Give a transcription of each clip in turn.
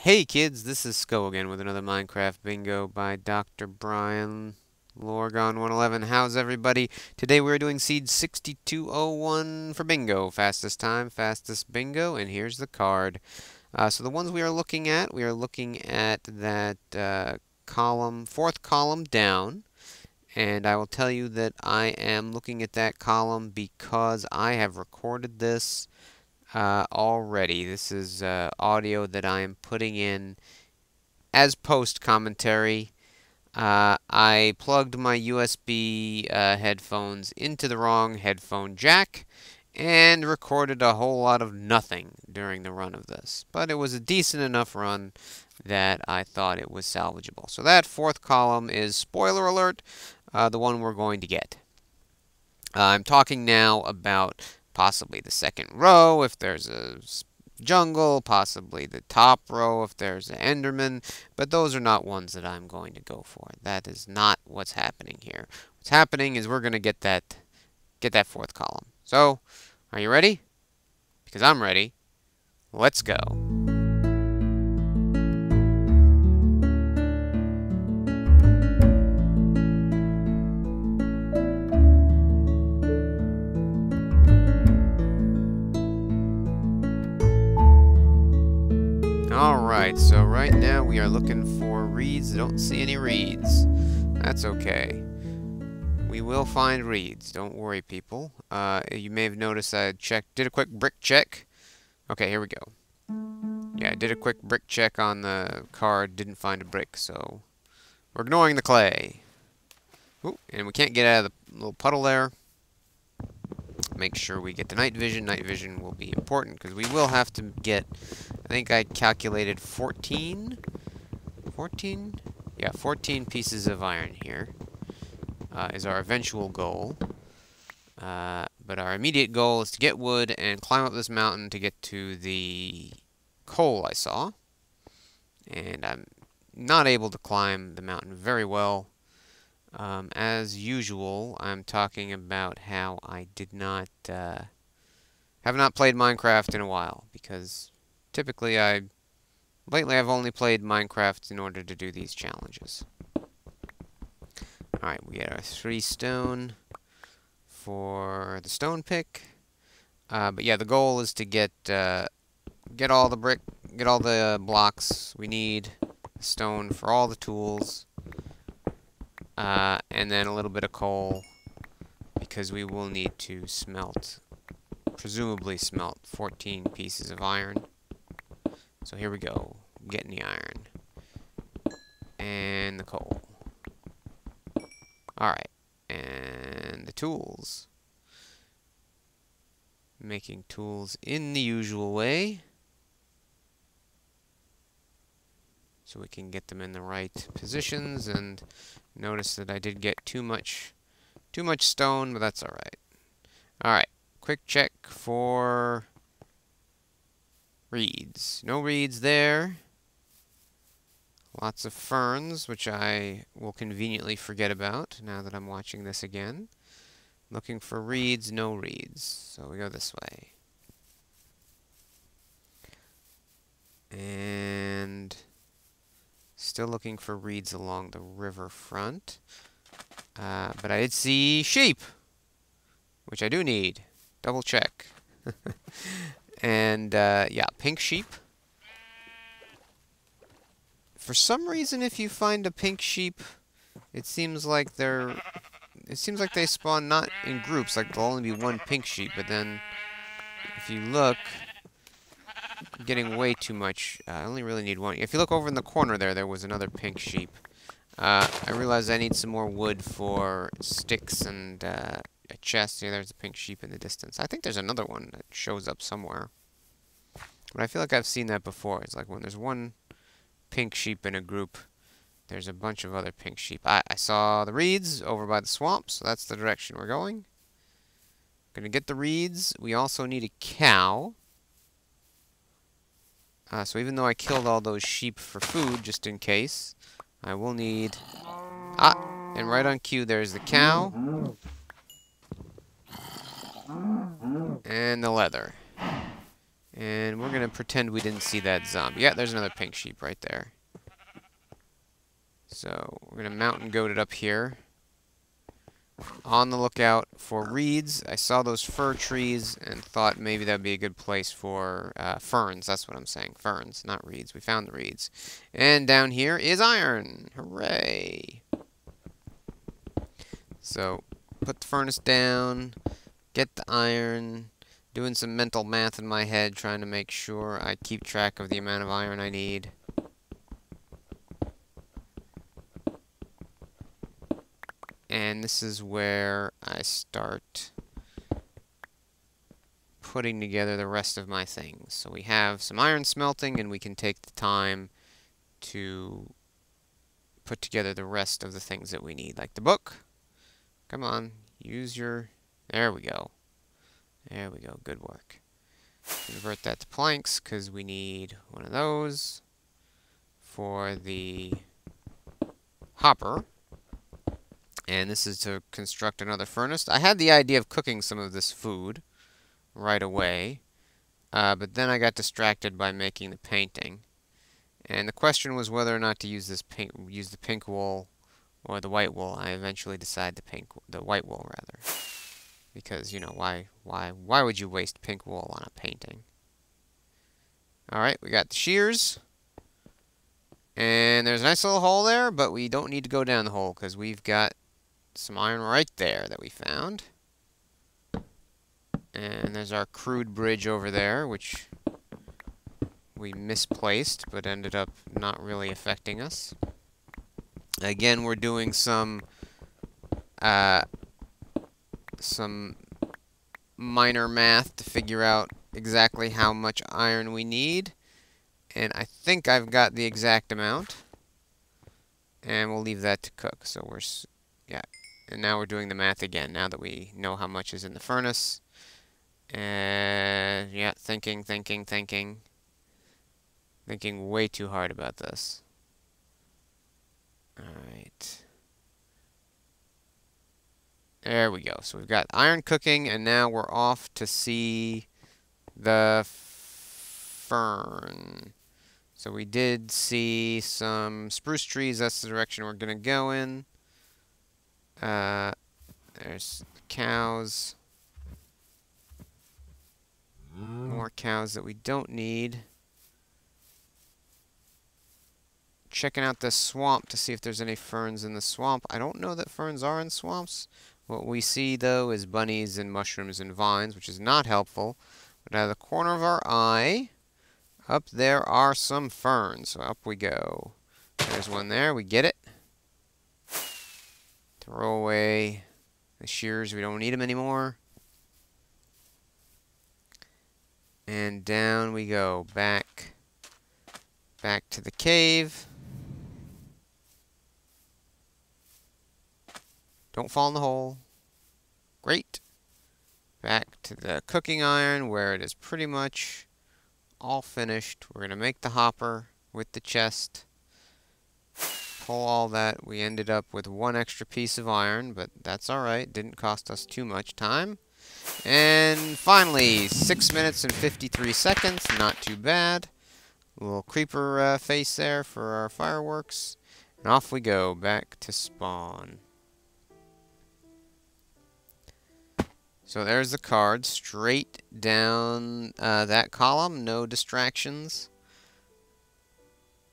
Hey kids, this is Sko again with another Minecraft Bingo by Dr. Brian Lorgon 111. How's everybody? Today we're doing seed 6201 for bingo. Fastest time, fastest bingo, and here's the card. So the ones we are looking at that column, fourth column down. And I will tell you that I am looking at that column because I have recorded this already. This is audio that I am putting in as post commentary. I plugged my USB headphones into the wrong headphone jack and recorded a whole lot of nothing during the run of this. But it was a decent enough run that I thought it was salvageable. So that fourth column is, spoiler alert, the one we're going to get. I'm talking now about possibly the second row if there's a jungle, possibly the top row if there's an Enderman, but those are not ones that I'm going to go for. That is not what's happening here. What's happening is we're going to get that fourth column. So, are you ready? Because I'm ready. Let's go. Alright, so right now we are looking for reeds. I don't see any reeds. That's okay. We will find reeds. Don't worry, people. You may have noticed I did a quick brick check. Okay, here we go. Yeah, I did a quick brick check on the card. Didn't find a brick, so we're ignoring the clay. Ooh, and we can't get out of the little puddle there. Make sure we get the night vision. Night vision will be important because we will have to get, I think I calculated 14? 14? Yeah, 14 pieces of iron here is our eventual goal. But our immediate goal is to get wood and climb up this mountain to get to the coal I saw. And I'm not able to climb the mountain very well. As usual, I'm talking about how I have not played Minecraft in a while, because typically lately I've only played Minecraft in order to do these challenges. Alright, we get our 3 stone for the stone pick. But yeah, the goal is to get all the blocks we need, stone for all the tools. And then a little bit of coal, because we will need to presumably smelt 14 pieces of iron. So here we go, getting the iron. And the coal. Alright, and the tools. Making tools in the usual way, so we can get them in the right positions. And notice that I did get too much stone, but that's alright. Alright, quick check for reeds. No reeds there. Lots of ferns, which I will conveniently forget about now that I'm watching this again. Looking for reeds, no reeds. So we go this way. And still looking for reeds along the river front. But I did see sheep, which I do need. Double check. And yeah, pink sheep. For some reason, if you find a pink sheep, it seems like they spawn not in groups, like there'll only be one pink sheep, but then if you look, I'm getting way too much. I only really need one. If you look over in the corner there was another pink sheep. I realize I need some more wood for sticks and a chest. Yeah, there's a pink sheep in the distance. I think there's another one that shows up somewhere. But I feel like I've seen that before. It's like when there's one pink sheep in a group, there's a bunch of other pink sheep. I saw the reeds over by the swamp, so that's the direction we're going. Gonna get the reeds. We also need a cow. So even though I killed all those sheep for food, just in case, I will need... and right on cue, there's the cow. And the leather. And we're going to pretend we didn't see that zombie. Yeah, there's another pink sheep right there. So we're going to mountain goat it up here. On the lookout for reeds. I saw those fir trees and thought maybe that'd be a good place for ferns. That's what I'm saying. Ferns, not reeds. We found the reeds. And down here is iron. Hooray! So put the furnace down, get the iron, doing some mental math in my head, trying to make sure I keep track of the amount of iron I need. And this is where I start putting together the rest of my things. So we have some iron smelting, and we can take the time to put together the rest of the things that we need, like the book. Come on, use your... There we go. There we go. Good work. Convert that to planks, because we need one of those for the hopper. And this is to construct another furnace. I had the idea of cooking some of this food right away, but then I got distracted by making the painting. And the question was whether or not to use the pink wool or the white wool. I eventually decided the white wool rather, because you know why would you waste pink wool on a painting? All right, we got the shears, and there's a nice little hole there, but we don't need to go down the hole because we've got some iron right there that we found. And there's our crude bridge over there, which we misplaced, but ended up not really affecting us. Again, we're doing some minor math to figure out exactly how much iron we need. And I think I've got the exact amount. And we'll leave that to cook. So yeah. And now we're doing the math again, now that we know how much is in the furnace. And yeah, thinking way too hard about this. Alright. There we go. So we've got iron cooking, and now we're off to see the fern. So we did see some spruce trees. That's the direction we're going to go in. There's cows. More cows that we don't need. Checking out this swamp to see if there's any ferns in the swamp. I don't know that ferns are in swamps. What we see, though, is bunnies and mushrooms and vines, which is not helpful. But out of the corner of our eye, up there are some ferns. So up we go. There's one there. We get it. Throw away the shears. We don't need them anymore. And down we go. Back to the cave. Don't fall in the hole. Great. Back to the cooking iron where it is pretty much all finished. We're going to make the hopper with the chest. Pull all that. We ended up with one extra piece of iron, but that's alright. Didn't cost us too much time. And finally, 6 minutes and 53 seconds. Not too bad. A little creeper face there for our fireworks. And off we go, back to spawn. So there's the card, straight down that column, no distractions.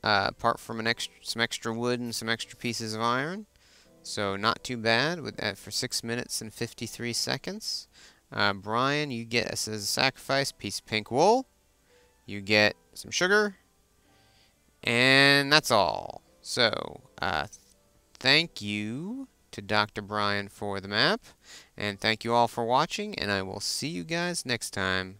Apart from some extra wood and some extra pieces of iron. So not too bad with that for 6 minutes and 53 seconds. Brian, you get, as a sacrifice, piece of pink wool. You get some sugar. And that's all. So, thank you to Dr. Brian for the map. And thank you all for watching, and I will see you guys next time.